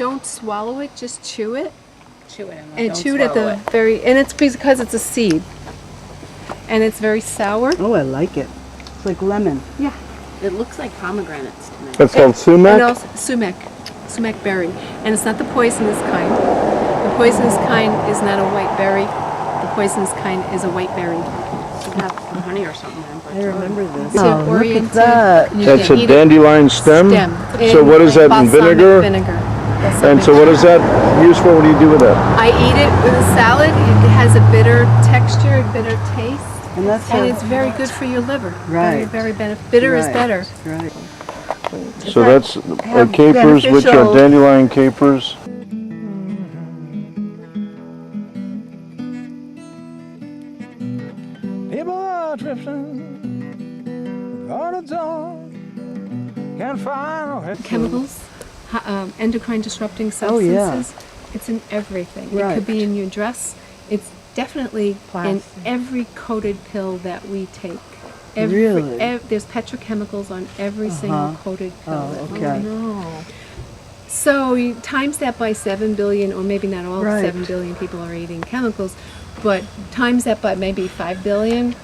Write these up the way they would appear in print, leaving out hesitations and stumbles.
don't swallow it, just chew it. Chew it And chew it at the very, and it's because it's a seed. And it's very sour. Oh, I like it. It's like lemon. Yeah. It looks like pomegranates to me. That's called sumac? And also, sumac berry. And it's not the poisonous kind. The poisonous kind is not a white berry. The poisonous kind is a white berry. You have honey or something. I remember this. To orient it, you That's can a eat dandelion stem? it So in what is that, in balsamic vinegar? Vinegar. And so what is that used for? What do you do with that? I eat it with a salad. It has a bitter texture, a bitter taste. And that's And it's very good for your liver. Right. Very bitter is better. Right. So that's capers, which are dandelion capers. People are drifting, gardens on, can't find no Chemicals, endocrine disrupting substances. It's in everything. It could be in your dress. It's definitely in every coated pill that we take. Really? There's petrochemicals on every single coated pill. Oh, okay. So you times that by 7 billion, or maybe not all 7 billion people are eating chemicals, but times that by maybe 5 billion,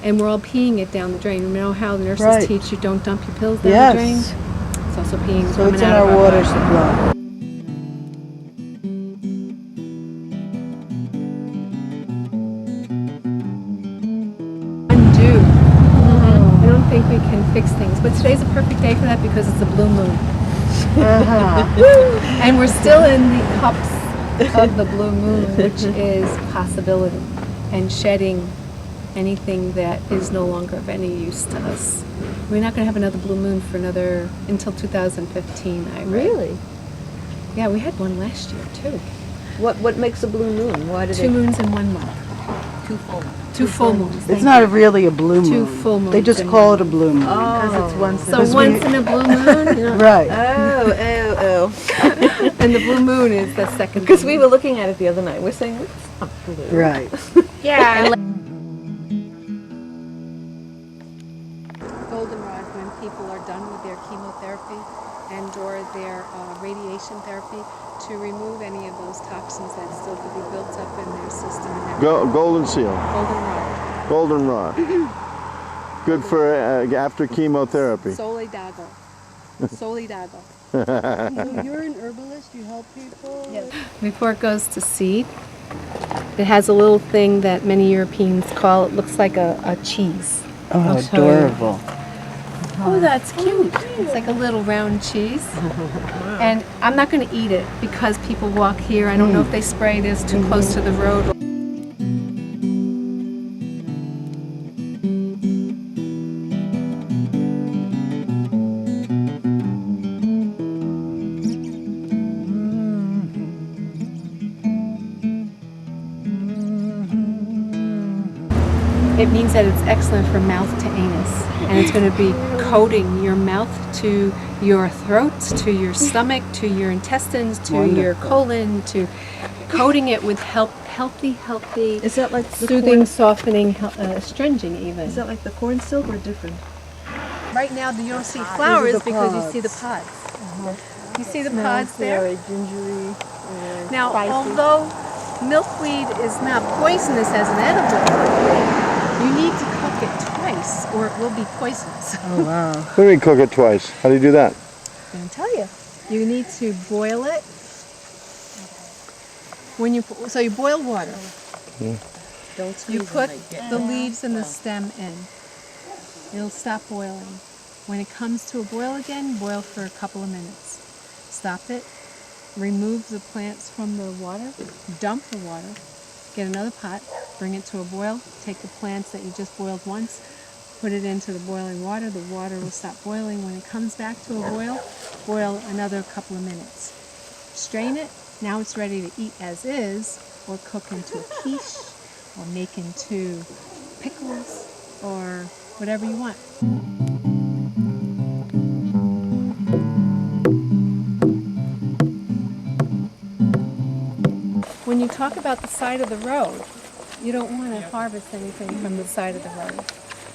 and we're all peeing it down the drain. You know how the nurses teach you don't dump your pills down the drain? It's also peeing So coming it's in out our of water body. supply. Undo. I don't think we can fix things, but today's a perfect day for that because it's a blue moon. And we're still in the cups of the blue moon, which is possibility and shedding anything that is no longer of any use to us. We're not going to have another blue moon for until 2015, I read. Really? Yeah, we had one last year too. What makes a blue moon? Why do 2 moons in 1 month. 2 full moons. 2 full moons. It's not really a blue moon. 2 full moons. They just in call 1 it a blue moon. Because it's once So once in a blue moon, Right. Oh. and the blue moon is the second. Because we were looking at it the other night. We're saying it's not blue. Right. Yeah. Goldenrod, when people are done with their chemotherapy and or their radiation therapy, to remove any of those toxins that still could be built up in their system. And Golden seal. goldenrod. Goldenrod. Good for after chemotherapy. Solidago. Solidago. So you're an herbalist, you help people? Yes. Before it goes to seed, it has a little thing that many Europeans call, it looks like a cheese. Oh, how show you. adorable. Oh, that's cute. It's like a little round cheese. And I'm not going to eat it because people walk here. I don't know if they spray this too close to the road. It means that it's excellent for mouth to anus, and it's going to be coating your mouth to your throat, to your stomach, to your intestines, to your colon, to coating it with healthy. Is that like the soothing, softening, astringent even. Is that like the corn silk or different? Right now you don't see flowers because you see the pods. You see the pods there? Very gingery. Now, spicy. although milkweed is not poisonous as an edible, you need to cook it twice or it will be poisonous. Oh, wow. What do you mean cook it twice? How do you do that? I'm going to tell you. You need to boil it. So you boil water. Don't squeeze You put them, like, the leaves and the stem in. It'll stop boiling. When it comes to a boil again, boil for a couple of minutes. Stop it. Remove the plants from the water. Dump the water. Get another pot. Bring it to a boil. Take the plants that you just boiled once. Put it into the boiling water. The water will stop boiling. When it comes back to a boil, boil another couple of minutes. Strain it. Now it's ready to eat as is, or cook into a quiche, or make into pickles, or whatever you want. When you talk about the side of the road, you don't want to harvest anything from the side of the road.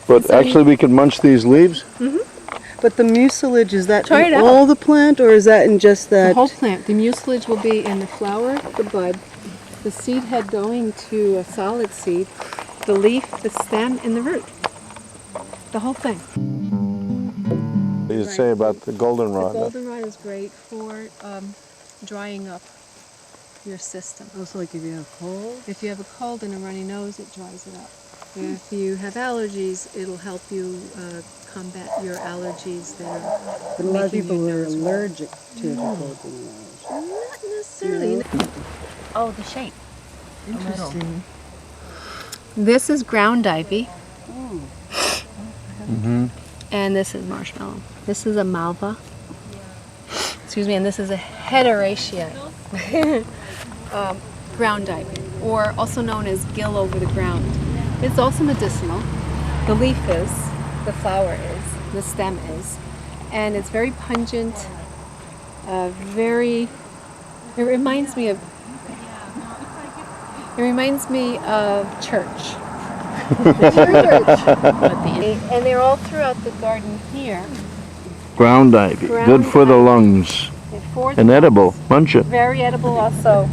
But actually we can munch these leaves? But the mucilage, is that Try it in out. all the plant, or is that in just The that? whole plant. The mucilage will be in the flower, the bud, the seed head going to a solid seed, the leaf, the stem, and the root. The whole thing. What do you say about the The goldenrod? goldenrod is great for drying up your system. Also, like if you have cold. If you have a cold and a runny nose, it dries it up. If you have allergies, it'll help you combat your allergies that are But a lot of making people your are nose allergic to the goldenrod. not necessarily. Oh, the shape. Interesting. This is ground ivy. And this is marshmallow. This is a malva. Excuse me, and this is a heterochaea ground ivy, or also known as gill over the ground. It's also medicinal. The leaf is, the flower is, the stem is, and it's very pungent. It reminds me of church. And they're all throughout the garden here. Ground ivy, Ground good for the ivy. lungs. For the And edible, lungs. munch it. Very edible also.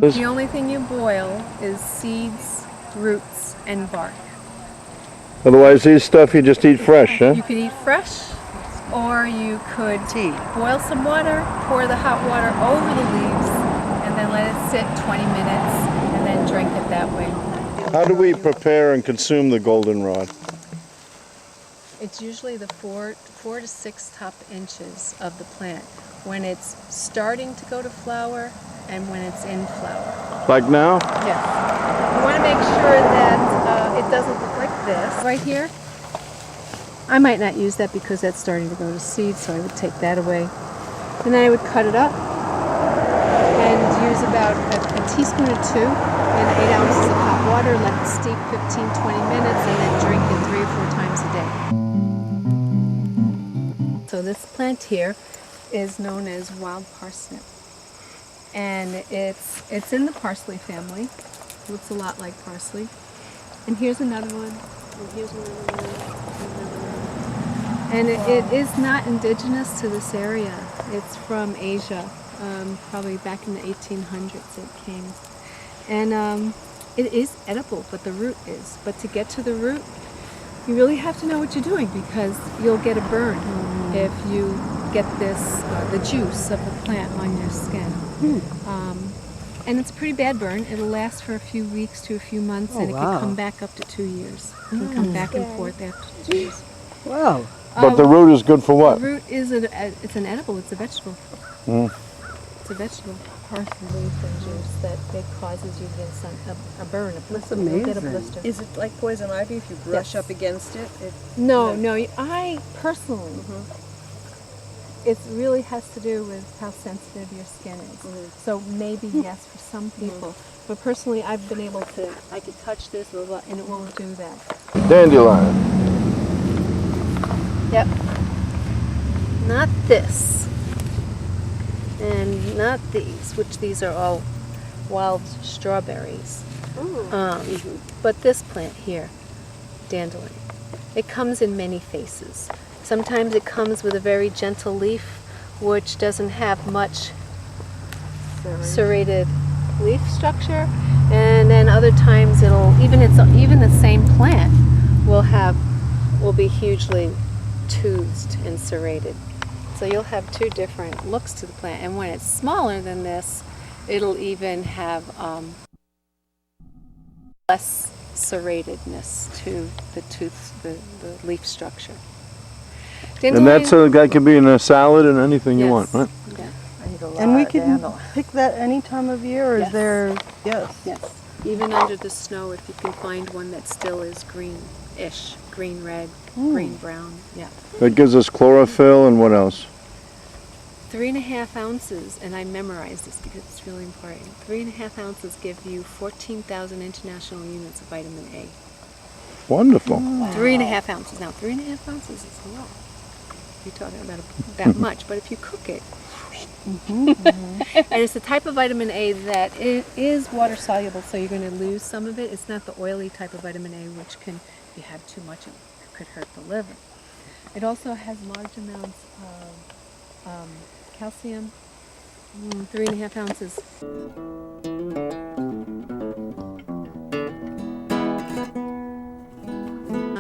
The only thing you boil is seeds, roots, and bark. Otherwise, these stuff you just eat fresh, huh? You could eat fresh, or you could boil some water, pour the hot water over the leaves, and then let it sit 20 minutes, and then drink it that way. How do we prepare and consume the goldenrod? It's usually the 4 to 6 top inches of the plant when it's starting to go to flower and when it's in flower. Like now? Yes. You want to make sure that it doesn't look like this. Right here, I might not use that because that's starting to go to seed, so I would take that away. And then I would cut it up and use about a teaspoon or 2 and 8 ounces of hot water, let it steep 15-20 minutes, and then drink it 3 or 4 times a day. So this plant here is known as wild parsnip. And it's in the parsley family. Looks a lot like parsley. And here's another one. And here's another one. And it is not indigenous to this area. It's from Asia. Probably back in the 1800s it came. And it is edible, but the root is. But to get to the root, you really have to know what you're doing because you'll get a burn if you get the juice of the plant on your skin. And it's a pretty bad burn. It'll last for a few weeks to a few months, and it can come back up to 2 years. It can come back and forth after 2 years. Wow. But the root is good for what? The root is it's an edible. It's a vegetable. It's a vegetable. Parsley leaf and juice that it causes you this a burn. That's You'll get a amazing. blister. Is it like poison ivy? If you brush up against it, No. I personally, it really has to do with how sensitive your skin is. So maybe yes for some people, but personally I've been able to, I could touch this and it won't do that. Dandelion. Yep. Not this. And not these, which these are all wild strawberries. But this plant here, dandelion, it comes in many faces. Sometimes it comes with a very gentle leaf, which doesn't have much serrated leaf structure, and then other times even the same plant will be hugely toothed and serrated. So you'll have 2 different looks to the plant, and when it's smaller than this, it'll even have less serratedness to the leaf structure. And that could be in a salad and anything you want, right? Yeah. And we can pick that any time of year, or Yes. is there? Yes. Yes. Even under the snow, if you can find one that still is green-ish, green red, green brown. Yeah. That gives us chlorophyll and what else? 3.5 ounces, and I memorized this because it's really important. 3.5 ounces give you 14,000 international units of vitamin A. Wonderful. 3.5 ounces. Now, 3.5 ounces is a lot. You're talking about that much, but if you cook it, And it's the type of vitamin A that is water soluble, so you're going to lose some of it. It's not the oily type of vitamin A, which can, if you have too much, it could hurt the liver. It also has large amounts of calcium, 3.5 ounces.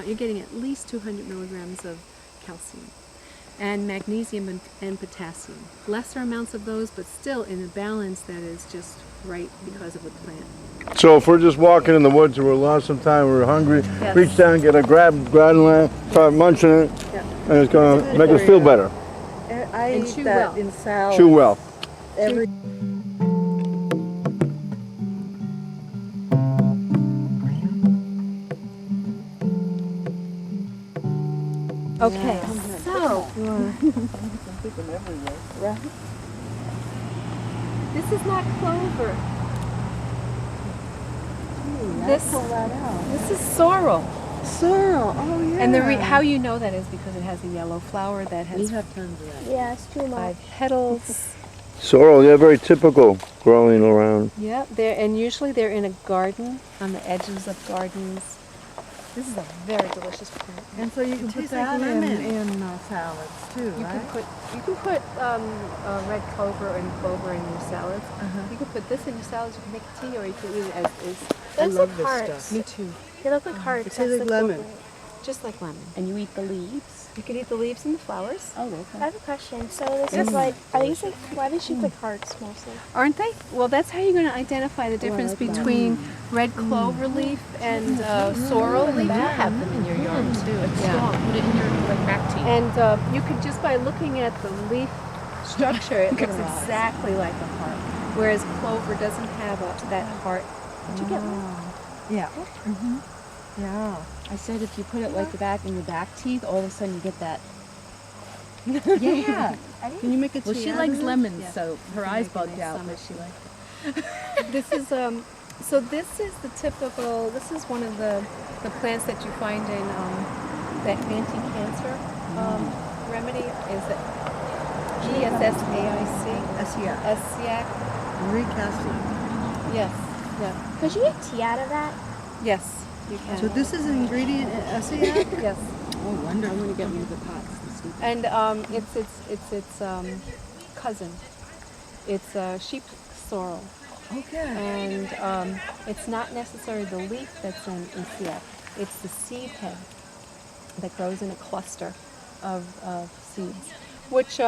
You're getting at least 200 milligrams of calcium, and magnesium and potassium. Lesser amounts of those, but still in a balance that is just right because of the plant. So if we're just walking in the woods and we're lost some time, we're hungry, Yes. reach down, get a garden lamb, start munching it, and it's going to make us feel better. I And eat chew that well. in salad. Chew well. Every Okay, so this is not clover. This is sorrel. sorrel. Oh yeah. And how you know that is because it has a yellow flower that has tons of that. Yeah, it's too much. 5 petals. Sorrel, yeah, very typical growing around. Yeah, and usually they're in a garden, on the edges of gardens. This is a very delicious plant. And so you can put that in salads too, right? You can put red clover and clover in your salads. You can put this in your salads. You can make tea, or you can eat it as is. I Those love look this hearts. stuff. Me too. They look like hearts. It tastes like lemon. Just like lemon. And you eat the leaves? You can eat the leaves and the flowers. Oh, okay. I have a question. So this is like, are these like, why do she look hearts mostly? Aren't they? Well, that's how you're going to identify the difference between red clover leaf and sorrel leaf. You have them in your yard too. It's strong. Put it in your back teeth. And you could just by looking at the leaf structure, it looks exactly like a heart. Whereas clover doesn't have that heart. Did you get one? Yeah. Yeah. I said if you put it like the back in your back teeth, all of a sudden you get that. Yeah. Can you make a tea? Well, she out likes of it? lemons, Yeah. so her eyes bugged out, but she liked. This is so this is the typical. This is one of the plants that you find in that anti-cancer remedy. Is it GSSAIC? SCI. SCIAC? Recasting. Yes. Yeah. Could you make tea out of that? Yes. You can. So this is an ingredient in SCI? Yes. Oh, wonderful. I'm gonna get one of the pots. And it's its cousin. It's sheep sorrel. Okay. And it's not necessarily the leaf that's in CF. It's the seed head that grows in a cluster of seeds, which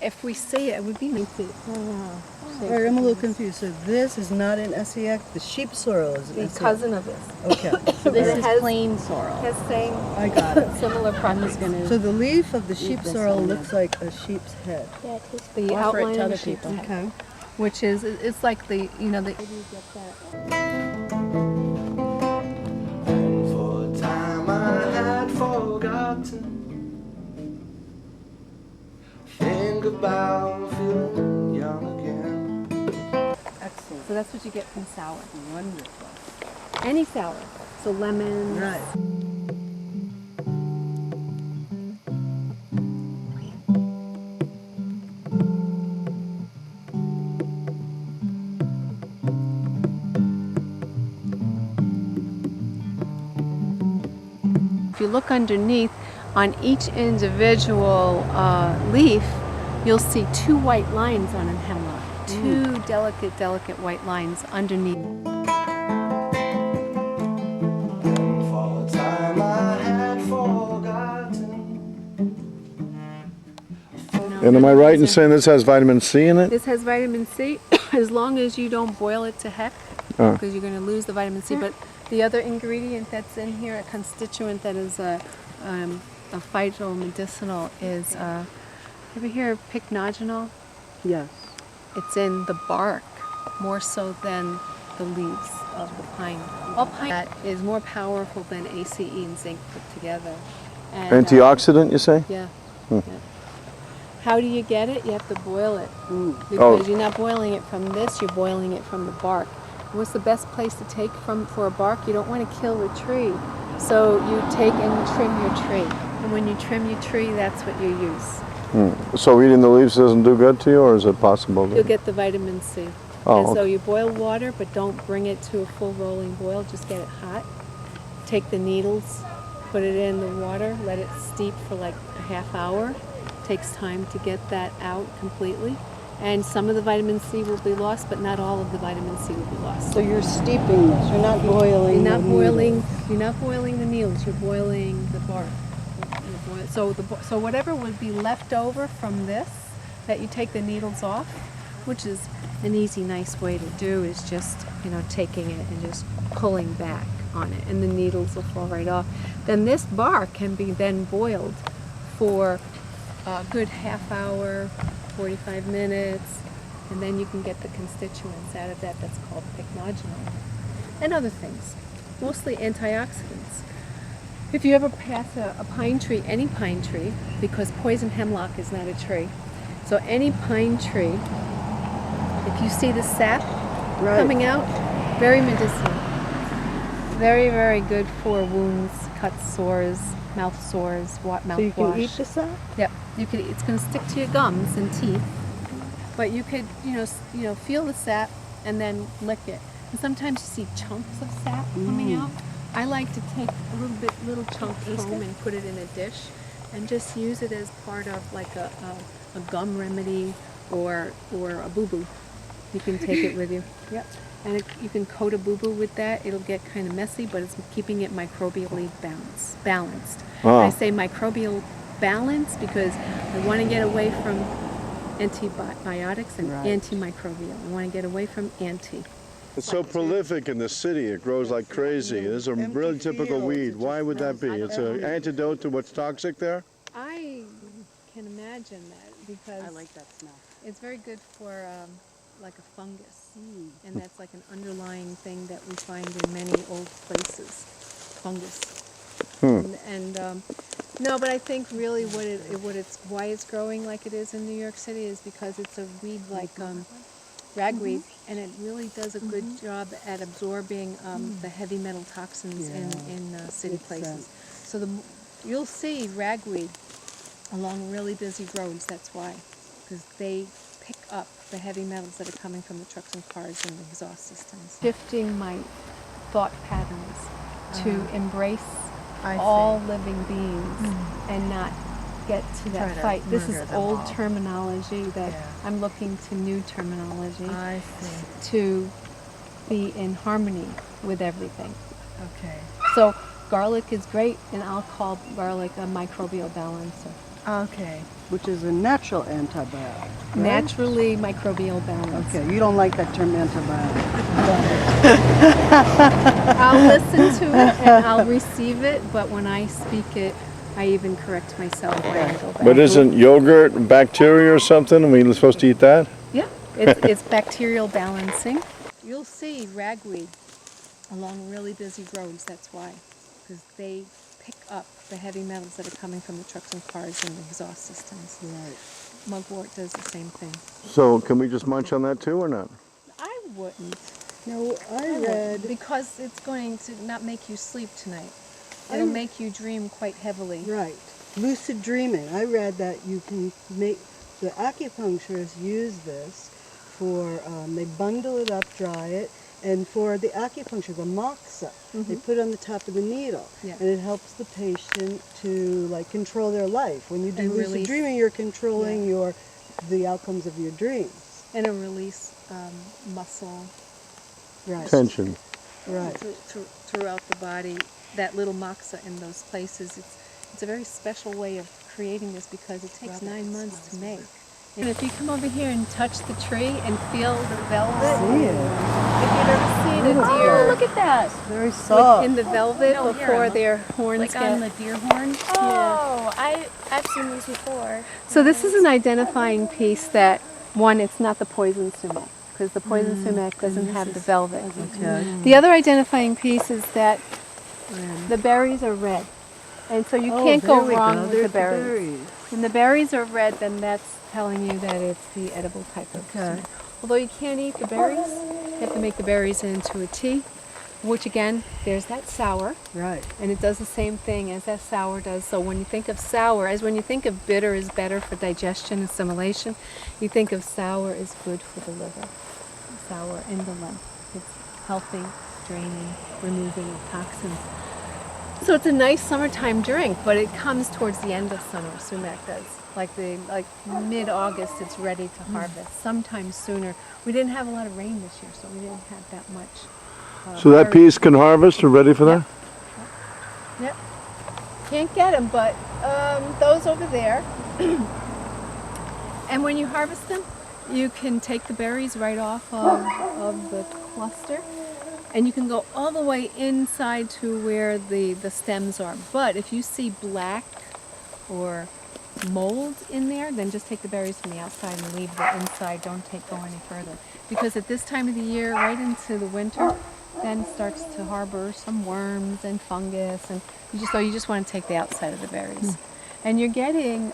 if we see it would be nice to. All right, I'm a little confused. So this is not in SCI? The sheep sorrel is in The SCI? cousin of this. Okay. So this It is has- plain sorrel. Has same I got it. similar properties. So the leaf of the sheep this sorrel one, looks like a sheep's head. Yeah, it tastes The Offer it outline to of other the sheep's people. head, Okay. which is it's like the the. For a time I had forgotten. Think about feeling young again. Excellent. So that's what you get from sour. Wonderful. Any sour. So lemon. Right. If you look underneath, on each individual leaf, you'll see 2 white lines on a hemlock. 2 delicate white lines underneath. For a time I had forgotten. And am I right in saying this has vitamin C in it? This has vitamin C, as long as you don't boil it to heck, Oh. because you're going to lose the vitamin C. But the other ingredient that's in here, a constituent that is a phytomedicinal, is, ever hear of pycnogenol? Yes. It's in the bark more so than the leaves of the pine. All pine that is more powerful than ACE and zinc put together. And, Antioxidant, you say? yeah. Yeah. How do you get it? You have to boil it. Mm. Because Oh. you're not boiling it from this, you're boiling it from the bark. What's the best place to take for a bark? You don't want to kill the tree. So you take and trim your tree. And when you trim your tree, that's what you use. So eating the leaves doesn't do good to you, or is it possible? You'll get the vitamin C. Oh, And so okay. you boil water, but don't bring it to a full rolling boil. Just get it hot. Take the needles, put it in the water, let it steep for like a half hour. Takes time to get that out completely. And some of the vitamin C will be lost, but not all of the vitamin C will be lost. So you're steeping this. You're not boiling. You're not the boiling. needles. You're not boiling the needles. You're boiling the bark. So whatever would be left over from this, that you take the needles off, which is an easy, nice way to do, is just taking it and just pulling back on it, and the needles will fall right off. Then this bark can be then boiled for a good half hour, 45 minutes, and then you can get the constituents out of that. That's called pycnogenol, and other things, mostly antioxidants. If you ever pass a pine tree, any pine tree, because poison hemlock is not a tree, so any pine tree, if you see the sap coming out, very medicinal. Very, very good for wounds, cuts, sores, mouth sores, mouthwash. So you can eat the sap? Yep, you could. It's going to stick to your gums and teeth, but you could, feel the sap and then lick it. And sometimes you see chunks of sap coming out. I like to take a little chunks home and put it in a dish, and just use it as part of like a gum remedy or a boo-boo. You can take it with you. Yep. And you can coat a boo-boo with that. It'll get kind of messy, but it's keeping it microbially balanced. Oh. I say microbial balance because I want to get away from antibiotics and antimicrobial. I want to get away from anti. It's so prolific in the city. It grows like crazy. It is a really typical weed. Why would that be? It's an antidote to what's toxic there? I can imagine that because I like that smell. it's very good for like a fungus, and that's like an underlying thing that we find in many old places, fungus. No, but I think really why it's growing like it is in New York City is because it's a weed like ragweed, and it really does a good job at absorbing the heavy metal toxins in city places. So you'll see ragweed along really busy roads. That's why, because they pick up the heavy metals that are coming from the trucks and cars and the exhaust systems. Shifting my thought patterns to embrace all living beings and not get to that fight. This is old terminology that I'm looking to new terminology to be in harmony with everything. Okay. So garlic is great, and I'll call garlic a microbial balancer. Okay. Which is a natural antibiotic. Right? Naturally microbial balance. Okay, you don't like that term antibiotic. I'll listen to it and I'll receive it, but when I speak it, I even correct myself when I go back. But isn't yogurt bacteria or something? Are we supposed to eat that? Yeah, it's bacterial balancing. You'll see ragweed along really busy roads. That's why, because they pick up the heavy metals that are coming from the trucks and cars and the exhaust systems. Right. Mugwort does the same thing. So can we just munch on that too or not? I wouldn't. No, I read. Because it's going to not make you sleep tonight. It'll make you dream quite heavily. Right. Lucid dreaming. I read that you can make, the acupuncturists use this for, they bundle it up, dry it, and for the acupuncture, the moxa, they put it on the top of the needle. Yeah. And it helps the patient to like control their life. When you do And lucid release. dreaming, you're controlling the outcomes of your dreams. And a release muscle Right. Tension. Right. throughout the body. That little moxa in those places, it's a very special way of creating this because it takes 9 months to make. And if you come over here and touch the tree and feel the velvet, See it. if you've ever seen a deer Oh, look at that. Very soft. in the velvet No, here, before Emma. their horns Like get... on the deer horn. Oh, I've seen these before. So this is an identifying piece that, one, it's not the poison sumac, because the poison sumac doesn't have the velvet. Okay. The other identifying piece is that the berries are red. And so you can't go wrong with the berries. When the berries are red, then that's telling you that it's the edible type of sumac. Although you can't eat the berries, you have to make the berries into a tea. which again, there's that sour, Right. and it does the same thing as that sour does. So when you think of sour, as when you think of bitter is better for digestion, assimilation, you think of sour is good for the liver. Sour in the lymph. It's healthy, draining, removing toxins. So it's a nice summertime drink, but it comes towards the end of summer, sumac does. Like mid-August, it's ready to harvest. Sometime sooner. We didn't have a lot of rain this year, so we didn't have that much. So that piece can harvest or ready for that? Yep. Can't get them, but those over there. And when you harvest them, you can take the berries right off of the cluster, and you can go all the way inside to where the stems are. But if you see black or mold in there, then just take the berries from the outside and leave the inside. Don't go any further. Because at this time of the year, right into the winter, then starts to harbor some worms and fungus, and you just want to take the outside of the berries. And you're getting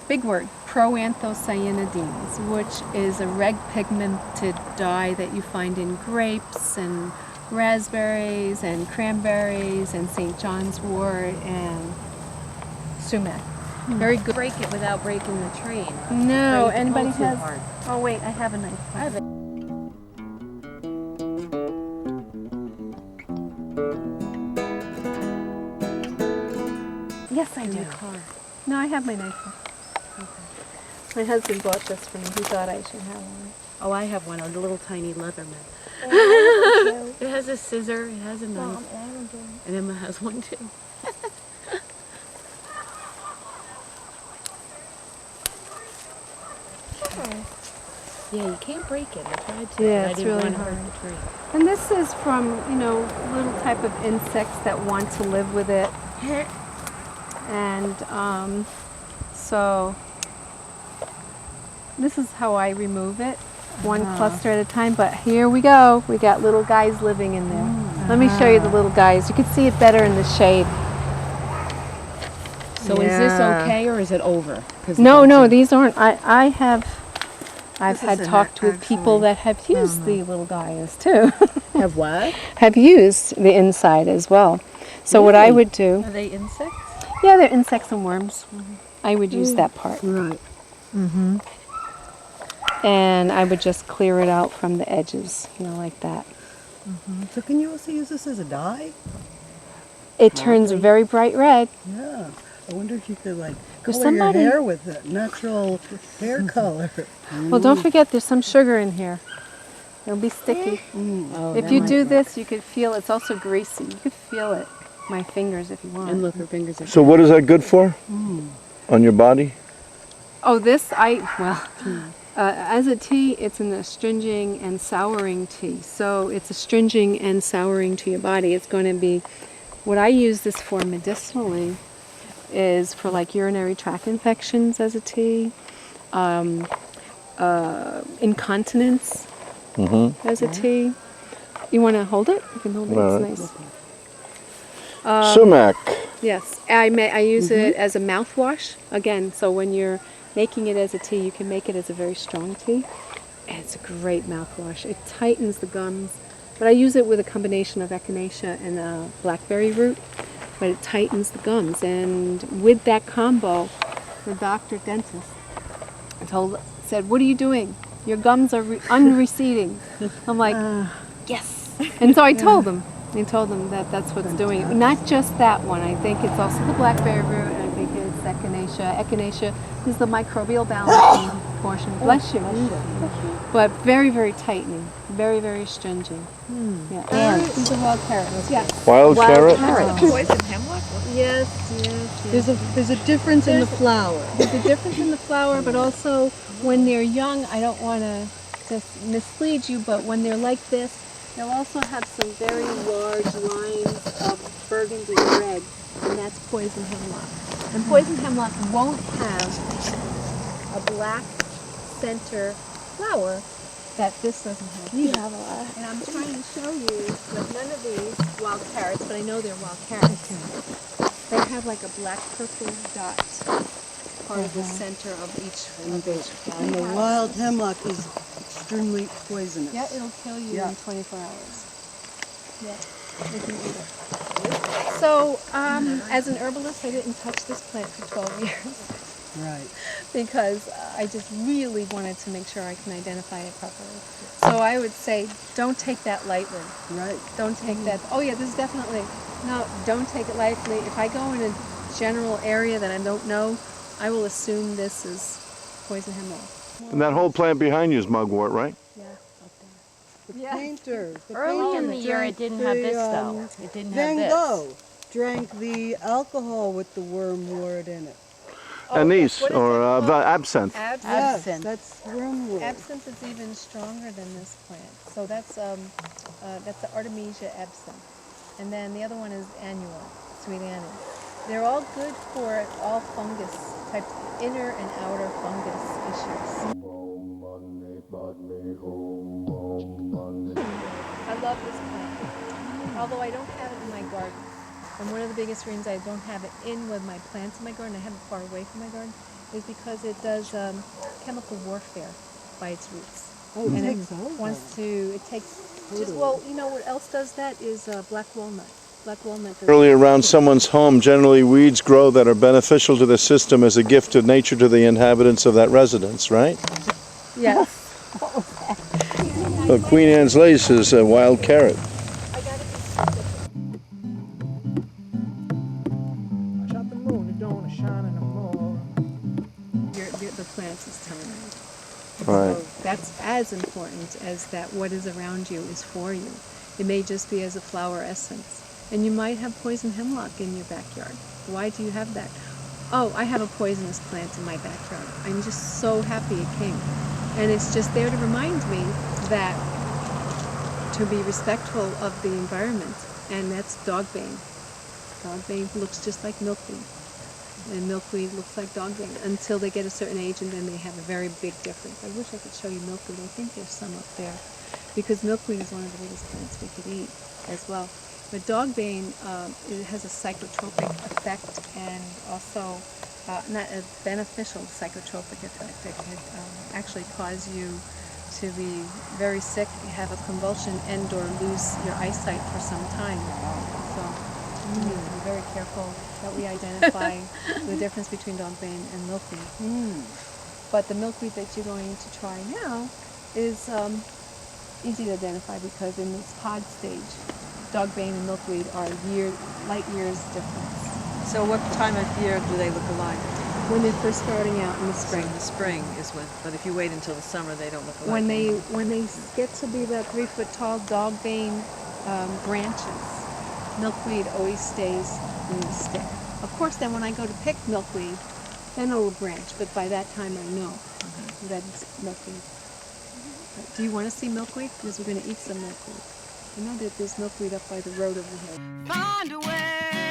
big word, proanthocyanidins, which is a red pigmented dye that you find in grapes and raspberries and cranberries and St. John's wort and sumac. Very good. Break it without breaking the train. No, Right, anybody pull too has? hard. Oh wait, I have a knife. I have it. Yes, I do. No, I have my knife. My husband bought this for me. He thought I should have one. Oh, I have one, a little tiny Leatherman. Oh, It has a scissor, it has a knife, Mom, and Emma has one too. Yeah, you can't break it. I tried to. Yeah, but I it's didn't really want to hard. hurt the tree. And this is from, little type of insects that want to live with it. And so this is how I remove it, one cluster at a time. But here we go. We got little guys living in there. Let me show you the little guys. You can see it better in the shade. So is this okay or is it over? 'Cause No, these aren't. I've This had is talked with people actually- that have used the little guys too. Have what? Have used the inside as well. So what I would do, Are they insects? yeah, they're insects and worms. I would use that part. Right. And I would just clear it out from the edges, like that. So can you also use this as a dye? It turns very bright red. Yeah. I wonder if you could There's color somebody- your hair with it. Natural hair color. Well, don't forget there's some sugar in here. It'll be sticky. Oh, If you do this, you could feel it's also greasy. You could feel it. My fingers, if you want. And look, her fingers are. So what is that good for? On your body? Oh, as a tea, it's an astringing and souring tea. So it's astringing and souring to your body. It's going to be, what I use this for medicinally is for like urinary tract infections as a tea, incontinence as a tea. You want to hold it? You can hold it. All It's right. nice. Sumac. Yes, I use it as a mouthwash. Again, so when you're making it as a tea, you can make it as a very strong tea. And it's a great mouthwash. It tightens the gums. But I use it with a combination of echinacea and blackberry root. But it tightens the gums. And with that combo, the doctor dentist said, "What are you doing? Your gums are unreceding." I'm like, yes. And so I told them. I told them that that's what's doing it. Not just that one. I think it's also the blackberry root, and I think it's echinacea. Echinacea is the microbial balancing portion. Bless you. But very, very tightening. Very, very astringent. Yeah. These are wild carrots. Yes. Wild carrot? Poison hemlock? Yes. There's a difference in the flower. There's a difference in the flower, but also when they're young, I don't want to just mislead you, but when they're like this, they'll also have some very large lines of burgundy red, and that's poison hemlock. And poison hemlock won't have a black center flower that this doesn't have. You have a lot. And I'm trying to show you that none of these wild carrots, but I know they're wild carrots. They have like a black purple dot. part of the center of each of each. And the wild hemlock is extremely poisonous. Yeah, it'll kill you Yeah. in 24 hours. Yeah, if you eat it. So, as an herbalist, I didn't touch this plant for 12 years Right. because I just really wanted to make sure I can identify it properly. So I would say, don't take that lightly. Right. Don't take that. Oh yeah, this is definitely. No, don't take it lightly. If I go in a general area that I don't know, I will assume this is poison hemlock. And that whole plant behind you is mugwort, right? Yeah. The painter. The Early painter in the year, it drank didn't have this, the, though. It didn't Van have this. Gogh drank the alcohol with the wormwood in it. Anise what is or it called? absinthe. Absinthe. Yes, Absinthe. that's wormwood. Absinthe is even stronger than this plant. So that's the Artemisia absinthe. And then the other one is annual, sweet annie. They're all good for all fungus type, inner and outer fungus issues. I love this plant, although I don't have it in my garden. And one of the biggest reasons I don't have it in with my plants in my garden, I have it far away from my garden, is because it does chemical warfare by its roots. Oh, it And takes it over. wants to, it takes, just, well, you know what else does that is black walnut. Black walnut does Early around someone's home, generally weeds grow that are beneficial to the system as a gift of nature to the inhabitants of that residence, right? Yes. Well, Queen Anne's lace is a wild carrot. Shut the moon, it don't shine anymore. The plants is telling you. Right. So that's as important as that what is around you is for you. It may just be as a flower essence. And you might have poison hemlock in your backyard. Why do you have that? Oh, I have a poisonous plant in my backyard. I'm just so happy it came. And it's just there to remind me that to be respectful of the environment, and that's dogbane. Dogbane looks just like milkweed, and milkweed looks like dogbane until they get a certain age, and then they have a very big difference. I wish I could show you milkweed. I think there's some up there, because milkweed is one of the biggest plants we could eat as well. But dogbane, it has a psychotropic effect, and also not a beneficial psychotropic effect. It could actually cause you to be very sick, have a convulsion, and or lose your eyesight for some time. So we need to be very careful that we identify the difference between dogbane and milkweed. But the milkweed that you're going to try now is easy to identify because in its pod stage, dogbane and milkweed are light years difference. So what time of year do they look alike? When they're first starting out in the spring. The spring is when, but if you wait until the summer, they don't look alike. When they get to be about 3 foot tall, dogbane branches. Milkweed always stays in the stick. Of course, then when I go to pick milkweed, then it'll branch. But by that time, I know that it's milkweed. Do you want to see milkweed? Because we're going to eat some milkweed. I know that there's milkweed up by the road over here. Find a way.